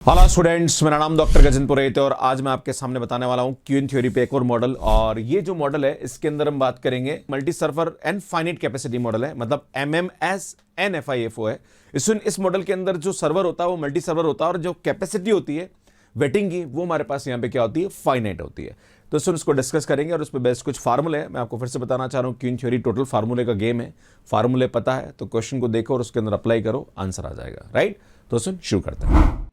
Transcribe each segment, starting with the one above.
Hello students, मेरा नाम doctor Gajendra पुरोहित है और आज मैं आपके सामने बताने वाला हूँ क्यूइन थ्योरी पे एक और मॉडल। और ये जो मॉडल है इसके अंदर हम बात करेंगे multi server and finite capacity model है, मतलब MMS-NFIFO है। इस मॉडल के अंदर जो सर्वर होता है वो मल्टी सर्वर होता है और जो कैपेसिटी होती है वेटिंग की वो हमारे पास यहाँ पे क्या होती है, फाइनाइट होती है। तो इसको डिस्कस करेंगे और उस पर बेस्ट कुछ फार्मूले हैं। मैं आपको फिर से बताना चाह रहा हूँ, क्यूइन थ्योरी टोटल फार्मूले का गेम है। फार्मूले पता है तो क्वेश्चन को देखो और उसके अंदर अप्लाई करो, आंसर आ जाएगा। राइट, तो शुरू करते हैं।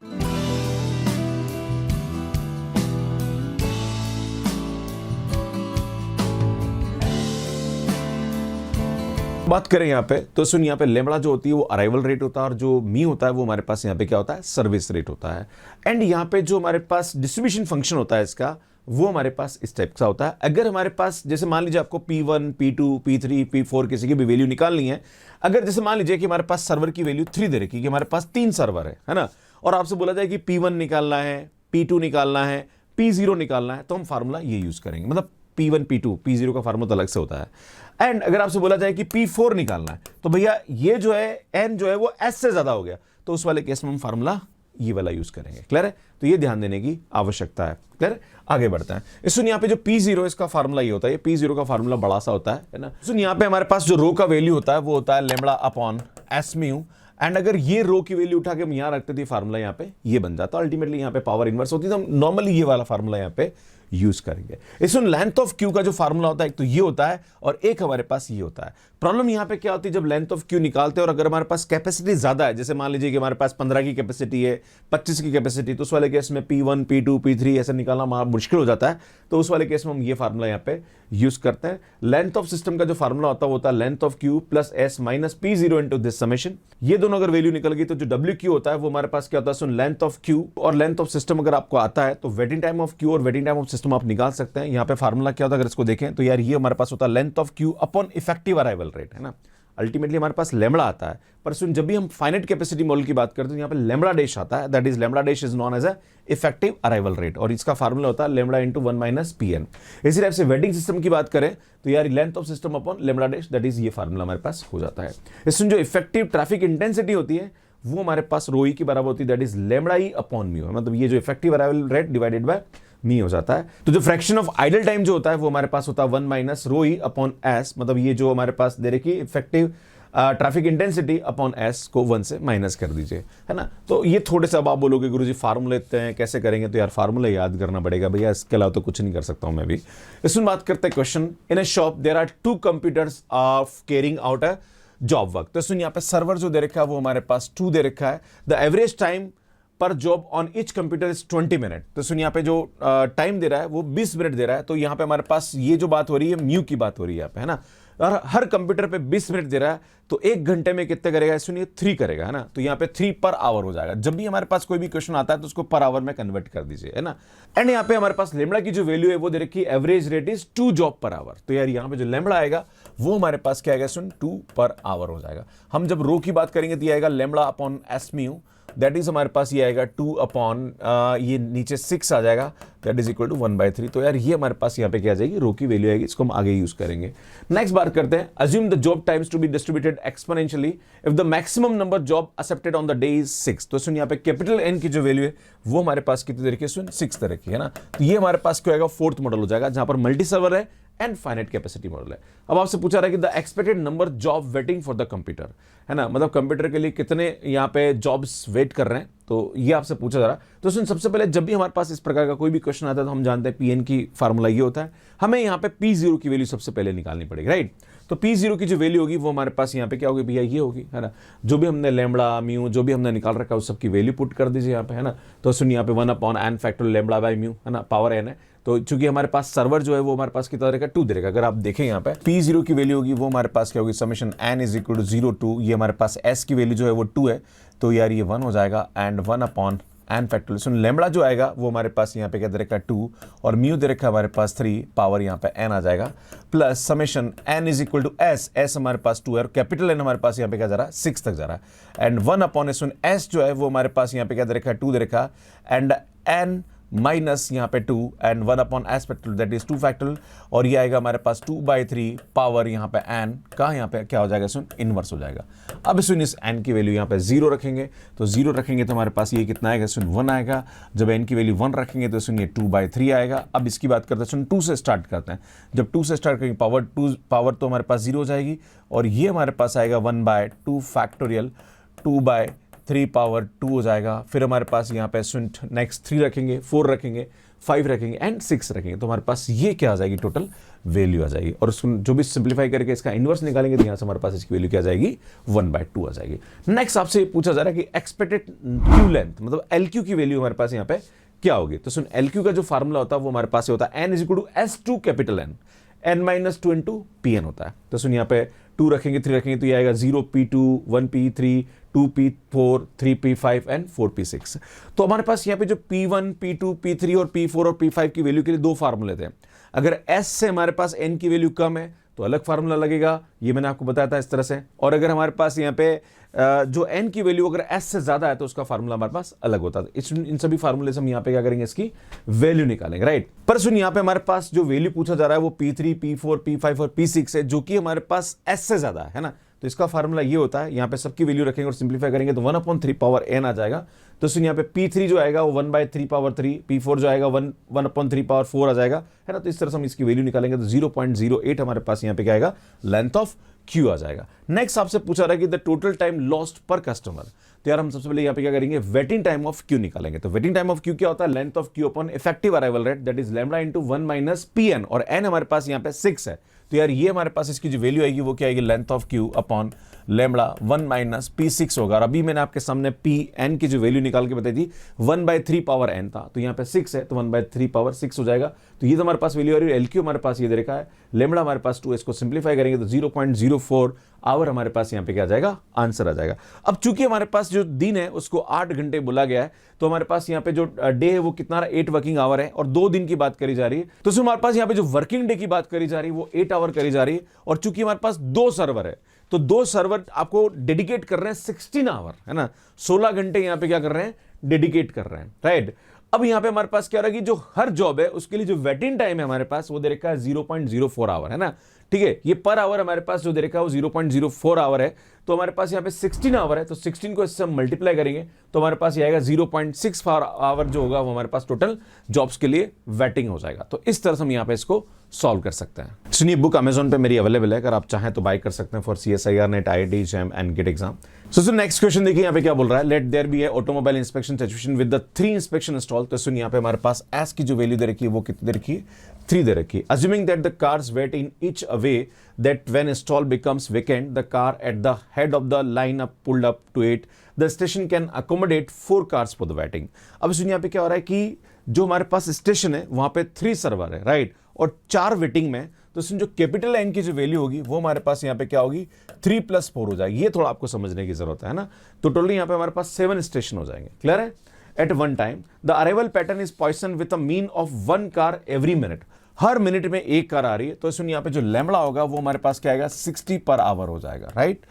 बात करें यहाँ पे तो यहाँ पे लेमड़ा जो होती है वो अराइवल रेट होता है और जो मी होता है वो हमारे पास यहाँ पे क्या होता है, सर्विस रेट होता है। एंड यहाँ पे जो हमारे पास डिस्ट्रीब्यूशन फंक्शन होता है इसका, वो हमारे पास इस टाइप का होता है। अगर हमारे पास जैसे मान लीजिए आपको P1, P2, P3, P4 किसी की भी वैल्यू निकालनी है। अगर जैसे मान लीजिए कि हमारे पास सर्वर की वैल्यू 3 दे रखी है कि हमारे पास 3 सर्वर है ना, और आपसे बोला जाए कि P1 निकालना है, P2 निकालना है, P0 निकालना है, तो हम फार्मूला ये यूज करेंगे। मतलब P1, P2, P0 का फार्मूला तो अलग से होता है। एंड अगर आपसे बोला जाए कि P4 निकालना है तो भैया ये जो है n जो है वो s से ज्यादा हो गया, तो उस वाले केस में हम फार्मूला ये वाला यूज करेंगे। क्लियर है? तो ये ध्यान देने की आवश्यकता है। क्लियर है? आगे बढ़ते हैं। इस यहाँ पे जो P0 इसका फार्मूला ये होता है, P0 का फार्मूला बड़ा सा होता है ना। सुन यहाँ पे हमारे पास जो रो का वैल्यू होता है वो होता है lambda upon S mu. And अगर ये रो की वैल्यू उठा के हम यहाँ रखते थे, फार्मूला यहाँ पे ये बन जाता है। अल्टीमेटली यहाँ पे पावर इनवर्स होती है, तो हम नॉर्मली ये वाला फार्मूला यहाँ पे यूज करेंगे। इसमें लेंथ ऑफ क्यू का जो फार्मूला होता है एक तो ये होता है और एक हमारे पास ये होता है। प्रॉब्लम यहाँ पे क्या होती है, जब लेंथ ऑफ क्यू निकालते हैं और अगर हमारे पास कैपेसिटी ज्यादा है, जैसे मान लीजिए कि हमारे पास 15 की कैपेसिटी है, 25 की कैपेसिटी, तो उस वाले केस में P1, P2, P3 ऐसा निकालना मुश्किल हो जाता है। तो उस वाले केस में हम ये फार्मूला यहाँ पे यूज करते हैं। लेंथ ऑफ सिस्टम का जो फार्मूला होता है वो होता है length of Q plus S minus P0 into this summation. ये दोनों अगर वैल्यू निकल गई तो जो WQ होता है वो हमारे पास क्या होता है, सुन लेंथ ऑफ क्यू और लेंथ ऑफ सिस्टम अगर आपको आता है तो वेटिंग टाइम ऑफ क्यू और वेटिंग टाइम ऑफ सिस्टम आप निकाल सकते हैं। यहाँ पे फार्मूला क्या होता है अगर इसको देखें तो यार ये हमारे पास होता है length of Q upon effective arrival rate, है ना। अल्टीमेटली हमारे पास लेमड़ा आता है, पर सुन जब भी हम फाइनाइट कैपेसिटी मॉडल की बात करते हैं यहाँ पे लेमड़ा डैश आता है, that is lambda dash is known as a effective arrival rate और इसका फार्मूला होता है लेमड़ा इंटू 1 माइनस PN। इसी टाइप से वेटिंग सिस्टम की बात करें तो यार length of system upon lambda dash, that is ये फार्मूला हमारे पास हो जाता है। इसमें जो इफेक्टिव ट्रैफिक इंटेंसिटी होती है वो हमारे पास रो ई की बराबर होती है, that is lambda E upon mu, मतलब ये जो effective arrival rate divided by mu हो जाता है। तो जो फ्रैक्शन ऑफ आइडल टाइम जो होता है वो हमारे पास होता है 1 माइनस रो ई अपॉन एस, मतलब ये जो हमारे पास दे रखी effective traffic intensity upon S को 1 से माइनस कर दीजिए, है ना। तो ये थोड़े से अब आप बोलोगे गुरुजी फार्मूले लेते हैं कैसे करेंगे, तो यार फार्मूला याद करना पड़ेगा भैया, इसके अलावा तो कुछ नहीं कर सकता हूं मैं भी। इसमें बात करते हैं question, in a shop there are 2 computers of carrying out a job work. तो सुन यहाँ पे सर्वर जो दे रखा है वो हमारे पास 2 दे रखा है। द एवरेज टाइम पर job on each computer is 20 minute. तो सुन यहाँ पे जो टाइम दे रहा है वो 20 मिनट दे रहा है। तो यहाँ पे हमारे पास ये जो बात हो रही है म्यू की बात हो रही है यहाँ पे, है ना। और हर कंप्यूटर पे 20 मिनट दे रहा है तो 1 घंटे में कितने करेगा, सुनिए 3 करेगा, है ना। तो यहाँ पे 3 पर आवर हो जाएगा। जब भी हमारे पास कोई भी क्वेश्चन आता है तो उसको पर आवर में कन्वर्ट कर दीजिए, है ना। एंड यहाँ पे हमारे पास लेमड़ा की जो वैल्यू है वो दे रखी है average rate is 2 job per hour. तो यार यहाँ पे जो लेमड़ा आएगा वो हमारे पास क्या आएगा, सुन 2 पर आवर हो जाएगा। हम जब रो की बात करेंगे तो ये आएगा lambda upon S mu, that is हमारे पास ये आएगा 2 अपॉन ये नीचे 6 आ जाएगा, दैट इज इक्वल टू 1/3। तो यार ये हमारे पास यहाँ पे क्या आ जाएगी, रो की वैल्यू आएगी, इसको हम आगे यूज करेंगे। नेक्स्ट बात करते हैं, assume the job times to be distributed exponentially if the maximum number job accepted on the day is 6। तो सुन यहाँ पे कैपिटल N की जो वैल्यू है वो हमारे पास कितनी तरह की, सुन 6 तरह की, है ना। तो ये हमारे पास क्या आएगा, 4th मॉडल हो जाएगा जहां पर मल्टी सर्वर है एंड फाइनाइट कैपेसिटी मॉडल है। अब आपसे पूछा रहा है कि the expected number job waiting for the computer, है ना, मतलब कंप्यूटर के लिए कितने यहाँ पे जॉब्स वेट कर रहे हैं, तो ये आपसे पूछा जा रहा है। तो सुन सबसे पहले जब भी हमारे पास इस प्रकार का कोई भी क्वेश्चन आता है तो हम जानते हैं PN की फार्मूला ये होता है, हमें यहाँ पे P0 की वैल्यू सबसे पहले निकालनी पड़ेगी, राइट। तो P0 की जो वैल्यू होगी वो हमारे पास यहाँ पे क्या होगी भैया, ये होगी, है ना। जो भी हमने लेमड़ा म्यू जो भी हमने निकाल रखा है उस सबकी वैल्यू पुट कर दीजिए यहाँ पे, है ना। तो सुन यहाँ पे 1 upon N factorial lambda by mu, है ना, पावर n है। तो चूंकि हमारे पास सर्वर जो है वो हमारे पास कितना रहेगा, 2 दे रहेगा। अगर आप देखें यहाँ पे P0 की वैल्यू होगी वो हमारे पास क्या होगी, summation n is equal to 0 to, ये हमारे पास s की वैल्यू जो है वो 2 है, तो यार ये 1 हो जाएगा एंड 1 अपॉन एन फैक्टोरियल। सुन लेमड़ा जो आएगा वो हमारे पास यहाँ पे क्या दे रखा है 2 और म्यू दे रखा है हमारे पास 3, पावर यहाँ पे n आ जाएगा, plus summation n is equal to s हमारे पास 2 है और कैपिटल N हमारे पास यहाँ पे क्या जा रहा है, 6 तक जा रहा है, एंड 1 अपॉन s जो है वो हमारे पास यहाँ पे क्या दे रखा है, 2 दे रखा है, एंड n माइनस यहाँ पे 2 and 1 upon S factorial that is 2 factorial, और ये आएगा हमारे पास 2/3 पावर यहाँ पे n का, यहाँ पे क्या हो जाएगा सुन, इनवर्स हो जाएगा। अब सुन इस n की वैल्यू यहाँ पे 0 रखेंगे, तो 0 रखेंगे तो हमारे पास ये कितना आएगा सुन, 1 आएगा। जब n की वैल्यू 1 रखेंगे तो सुन ये 2/3 आएगा। अब इसकी बात करते हैं सुन, 2 से स्टार्ट करते हैं। जब 2 से स्टार्ट करेंगे पावर तो हमारे पास 0 हो जाएगी, और ये हमारे पास आएगा 1/2 फैक्टोरियल 2/3 पावर 2 हो जाएगा। फिर हमारे पास यहाँ पे सुन नेक्स्ट 3 रखेंगे, 4 रखेंगे, 5 रखेंगे एंड 6 रखेंगे, तो हमारे पास ये क्या आ जाएगी, टोटल वैल्यू आ जाएगी। और उसको जो भी सिंप्लीफाई करके इसका इनवर्स निकालेंगे तो यहाँ से हमारे पास इसकी वैल्यू क्या आ जाएगी, 1/2 आ जाएगी। नेक्स्ट आपसे पूछा जा रहा है कि एक्सपेक्टेड क्यू लेंथ, मतलब एल क्यू की वैल्यू हमारे पास यहाँ पे क्या होगी। तो सुन एल क्यू का जो फार्मूला होता है वो हमारे पास होता है n = S2 n-2 into Pn होता है। तो सुन यहाँ पे 2 रखेंगे, 3 रखेंगे तो ये आएगा 0p2 1p3 2p4 3p5 and 4p6। तो हमारे पास यहाँ पे जो p1 p2 p3 और p4 और p5 की वैल्यू के लिए 2 फार्मूले थे। अगर s से हमारे पास n की वैल्यू कम है तो अलग फार्मूला लगेगा, ये मैंने आपको बताया था इस तरह से। और अगर हमारे पास यहाँ पे जो n की वैल्यू अगर s से ज्यादा है तो उसका फार्मूला हमारे पास अलग होता है। इन सभी फार्मूले से हम यहाँ पे क्या करेंगे, इसकी वैल्यू निकालेंगे, राइट। पर सुन यहाँ पे हमारे पास जो वैल्यू पूछा जा रहा है वो p3 p4 p5 और p6 है, जो कि हमारे पास s से ज्यादा है ना। तो इसका फार्मूला ये होता है, यहाँ पे सबकी वैल्यू रखेंगे और सिंप्लीफाई करेंगे तो 1/3 पावर n आ जाएगा। तो सुन यहाँ पे p3 जो आएगा वो 1/3 पावर 3, p4 जो आएगा 1/3 पावर 4 आ जाएगा, है ना। तो इस तरह से हम इसकी वैल्यू निकालेंगे तो 0.08 हमारे पास यहाँ पे क्या आएगा, लेंथ ऑफ क्यू आ जाएगा। नेक्स्ट आपसे पूछा रहा है कि द टोटल टाइम लॉस्ट पर कस्टमर। तो यार हम सबसे पहले यहाँ पे क्या करेंगे, वेटिंग टाइम ऑफ क्यू निकालेंगे। तो वेटिंग टाइम ऑफ क्यू क्या होता है, length of Q upon effective arrival rate that is lambda into 1 minus Pn, और n हमारे पास यहाँ पे 6 है। तो यार ये हमारे पास इसकी जो वैल्यू आएगी वो क्या आएगी, length of Q upon lambda 1 minus P6 होगा। और अभी मैंने आपके सामने Pn की जो वैल्यू निकाल के बताई थी 1/3 पावर n था, तो यहाँ पे 6 है तो 1/3 पावर 6 हो जाएगा। तो ये तो हमारे पास वैल्यू आ रही है। LQ हमारे पास ये दे रखा है, लैम्डा हमारे पास 2, इसको सिंप्लीफाई करेंगे तो 0.04 आवर हमारे पास यहाँ पे क्या आ जाएगा, आंसर आ जाएगा। अब चूंकि हमारे पास जो दिन है उसको 8 घंटे बोला गया है, तो हमारे पास यहाँ पे जो डे है वो कितना 8 वर्किंग आवर है, और 2 दिन की बात करी जा रही है। तो हमारे पास यहाँ पे जो वर्किंग डे की बात करी जा रही है वो 8 आवर करी जा रही है। और चूंकि हमारे पास 2 सर्वर है तो 2 सर्वर आपको डेडिकेट कर रहे हैं 16 आवर, है ना। 16 घंटे यहाँ पे क्या कर रहे हैं, डेडिकेट कर रहे हैं, राइट। अब यहाँ पे हमारे पास क्या रहा कि जो हर जॉब है उसके लिए जो वेटिंग टाइम है हमारे पास वो दे रखा है 0.04 आवर, है ना। ठीक है, ये पर आवर हमारे पास जो दे रखा है वो 0.04 आवर है। तो हमारे पास यहाँ पे 16 आवर है, तो 16 को इससे हम मल्टीप्लाई करेंगे तो हमारे पास ये आएगा 0.64 आवर जो होगा वो हमारे पास टोटल जॉब्स के लिए वेटिंग हो जाएगा। तो इस तरह से हम यहाँ पे इसको सॉल्व कर सकते हैं। सुनिए, बुक अमेजोन पे मेरी अवेलेबल है, अगर आप चाहें तो बाय कर सकते हैं for CSIR NET IIT JAM and GATE exam. So next question देखिए यहाँ पे क्या बोल रहा है, let there be a automobile inspection situation with the 3 inspection install. तो सुनिए यहाँ पे हमारे पास एस की जो वैल्यू दे रखी है वो कितनी दे रखी है, 3 दे रखी है। Assuming that the cars wait in each a way that when install becomes vacant, the car at the head of the line up pulled up to it, the station can accommodate 4 cars for the waiting। अब सुनिए यहाँ पे क्या हो रहा है कि जो हमारे पास स्टेशन है वहां पे 3 सर्वर है, राइट, और 4 वेटिंग में। तो सुन जो कैपिटल N की जो वैल्यू होगी वो हमारे पास यहाँ पे क्या होगी, 3 + 4 हो जाएगी। ये थोड़ा आपको समझने की जरूरत है ना। तो टोटली यहाँ पे हमारे पास 7 स्टेशन हो जाएंगे, क्लियर है। At one time the arrival pattern is Poisson with a mean of 1 car every minute. हर मिनट में 1 कार आ रही है। तो सुनिए यहाँ पे जो लैम्डा होगा वो हमारे पास क्या आएगा, 60 पर आवर हो जाएगा, right.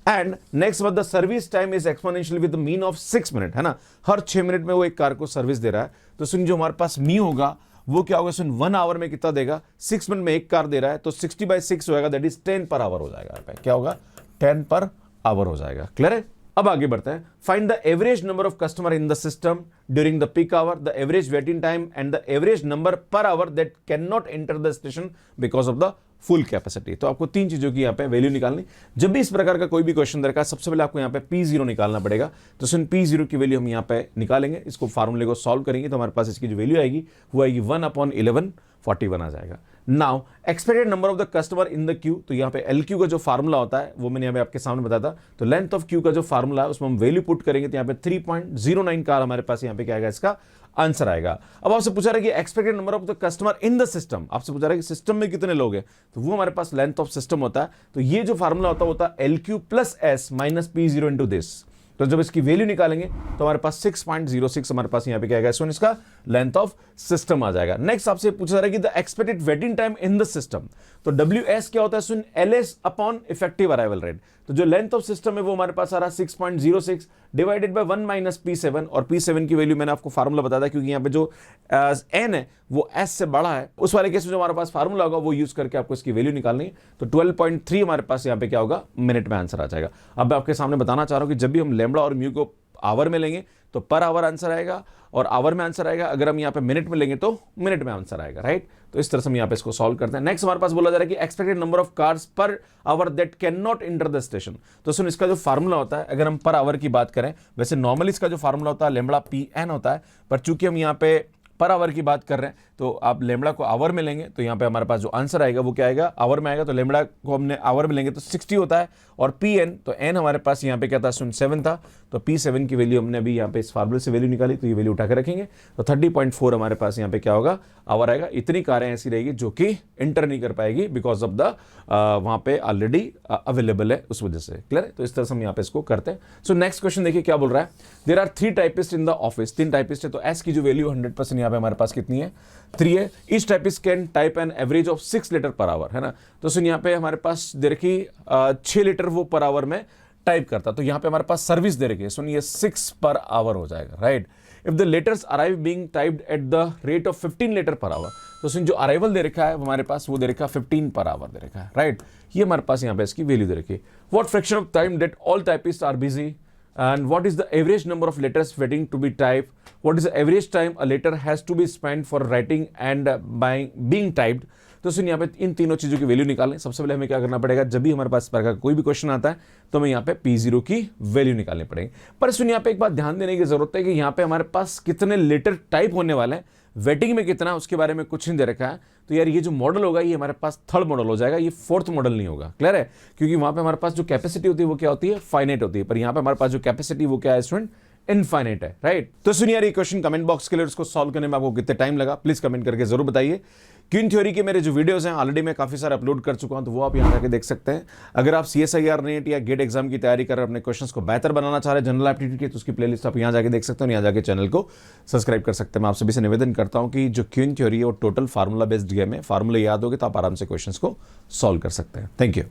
And next the service time is exponential with the mean of 6 minute, है ना। हर 6 मिनट में वो 1 कार को सर्विस दे रहा है। तो सुन जो हमारे पास मी होगा वो क्या होगा, सुन 1 आवर में कितना देगा, 6 मिनट में 1 कार दे रहा है, तो 60/6 होगा, दैट इज 10 पर आवर हो जाएगा। क्या होगा, 10 पर आवर हो जाएगा, क्लियर है। अब आगे बढ़ते हैं। Find the average number of customer in the system during the peak hour, the average waiting time and the average number per hour that can not enter the station because of the full capacity. तो आपको 3 चीजों की यहाँ पे value निकालनी। जब भी इस प्रकार का कोई भी क्वेश्चन दे रखा है सबसे पहले आपको यहाँ पे P0 निकालना पड़ेगा। तो सुन P0 की वैल्यू हम यहाँ पे निकालेंगे, इसको फार्मूले को सॉल्व करेंगे तो हमारे पास इसकी जो वैल्यू आएगी वो आएगी 1/11 41 आ जाएगा। Now expected number of the customer in the Q. तो यहाँ पे LQ का जो फार्मूला होता है वो मैंने यहाँ पे आपके सामने बताया था। तो लेंथ ऑफ क्यू का जो फार्मूला है उसमें हम वैल्यू पुट करेंगे तो यहाँ पे 3.09 कार हमारे पास यहाँ पे क्या आएगा, इसका आंसर आएगा। अब आपसे पूछा रहा है कि expected number of the customer in the system, आपसे पूछा रहा है कि सिस्टम में कितने लोग हैं, तो वो हमारे पास लेंथ ऑफ सिस्टम होता है। तो ये जो फार्मूला होता है LQ + S minus P0 into this. तो जब इसकी वैल्यू निकालेंगे तो हमारे पास 6.06 हमारे पास यहाँ पे क्या आएगा, इसका लेंथ ऑफ सिस्टम आ जाएगा। नेक्स्ट आपसे पूछा जा रहा है कि the expected waiting time in the system. तो WS क्या होता है, सुन LS upon effective arrival rate. तो जो लेंथ ऑफ सिस्टम है वो हमारे पास आ रहा है 6.06 डिवाइडेड बाय 1 माइनस P7, और P7 की वैल्यू मैंने आपको फार्मूला बताया था, क्योंकि यहाँ पे जो n है वो s से बड़ा है, उस वाले केस में जो हमारे पास फार्मूला होगा वो यूज करके आपको इसकी वैल्यू निकालनी है। तो 12.3 हमारे पास यहाँ पे क्या होगा, मिनट में आंसर आ जाएगा। अब मैं आपके सामने बताना चाह रहा हूँ कि जब भी हम लैम्बडा और म्यू को आवर में लेंगे तो पर आवर आंसर आएगा, और आवर में आंसर आएगा। अगर हम यहाँ पे मिनट में लेंगे तो मिनट में आंसर आएगा, राइट। तो इस तरह से हम यहाँ पे इसको सॉल्व करते हैं। नेक्स्ट हमारे पास बोला जा रहा है कि expected number of cars per hour that can not enter the station. तो सुन, इसका जो फार्मूला होता है, अगर हम पर आवर की बात करें, वैसे नॉर्मली इसका जो फार्मूला होता है लैम्बडा Pn होता है, पर चूंकि हम यहाँ पे पर आवर की बात कर रहे हैं तो आप लैम्बडा को आवर में लेंगे तो यहाँ पे हमारे पास जो आंसर आएगा वो क्या आएगा, आवर में आएगा। तो लैम्बडा को हमने आवर में लेंगे तो 60 होता है, और Pn तो n हमारे पास यहाँ पे क्या था, 7 था। तो P7 की वैल्यू हमने अभी यहाँ पे इस फार्मूले से वैल्यू निकाली, तो ये वैल्यू उठा के रखेंगे। तो 30.4 हमारे पास यहाँ पे क्या होगा, आवर आएगा। इतनी कारें ऐसी रहेगी जो कि इंटर नहीं कर पाएगी बिकॉज ऑफ द वहाँ पे ऑलरेडी अवेलेबल है, उस वजह से। क्लियर है। तो इस तरह से हम यहाँ पे इसको करते हैं। सो नेक्स्ट क्वेश्चन देखिए क्या बोल रहा है, there are 3 typist in the office. 3 typist है, तो एस की जो वैल्यू 100% यहाँ पे हमारे पास कितनी है, 3 है। Each typist can type an average of 6 litre per hour, है ना। तो सुन, यहाँ पे हमारे पास दे रखी 6 लीटर वो पर आवर में टाइप करता, तो यहाँ पे हमारे पास सर्विस दे रखी है, सुन ये 6 पर आवर हो जाएगा, right. If the letters arrive being typed at the rate of 15 litre per hour, तो सुन जो अराइवल दे रखा है हमारे पास वो दे रखा है 15 पर आवर दे रखा है, राइट। ये हमारे पास यहाँ पे इसकी वैल्यू दे रखी है। What fraction of time that all typist are busy, and what is the average number of letters waiting to be typed, what is the average time a letter has to be spent for writing and being typed। तो सुन यहाँ पे इन तीनों चीजों की value निकालें। सबसे पहले हमें क्या करना पड़ेगा, जब भी हमारे पास इस प्रकार का कोई भी क्वेश्चन आता है तो हमें यहाँ पे P0 की वैल्यू निकालनी पड़ेगी। पर सुन यहाँ पे एक बात ध्यान देने की जरूरत है कि यहाँ पे हमारे पास कितने लेटर टाइप होने वाले हैं, वेटिंग में कितना, उसके बारे में कुछ नहीं दे रखा है। तो यार ये जो मॉडल होगा ये हमारे पास 3rd मॉडल हो जाएगा, ये 4th मॉडल नहीं होगा। क्लियर है, क्योंकि वहां पे हमारे पास जो कैपेसिटी होती है वो क्या होती है, फाइनाइट होती है, पर यहाँ पे हमारे पास जो कैपेसिटी वो क्या है स्टूडेंट, इनफाइनाइट है, राइट। तो सुनिए यार ये क्वेश्चन कमेंट बॉक्स के लिए, उसको सॉल्व करने में आपको कितने टाइम लगा प्लीज कमेंट करके जरूर बताइए। क्वीन थ्योरी के मेरे जो वीडियोस हैं ऑलरेडी मैं काफी सारे अपलोड कर चुका हूं, तो वो आप यहां जाके देख सकते हैं। अगर आप CSIR नेट या गेट एग्जाम की तैयारी कर अपने क्वेश्चंस को बेहतर बनाना चाह रहे हैं जनरल एप्टीट्यूड की, तो उसकी प्लेलिस्ट आप यहां जाके देख सकते हो, यहां जाके चैनल को सब्सक्राइब कर सकते हैं। मैं आप सभी से निवेदन करता हूं कि जो क्वीन थ्योरी है वो टोटल फार्मूला बेस्ड गेम है, फार्मूला याद होगे तो आप आराम से क्वेश्चंस को सॉल्व कर सकते हैं। Thank you.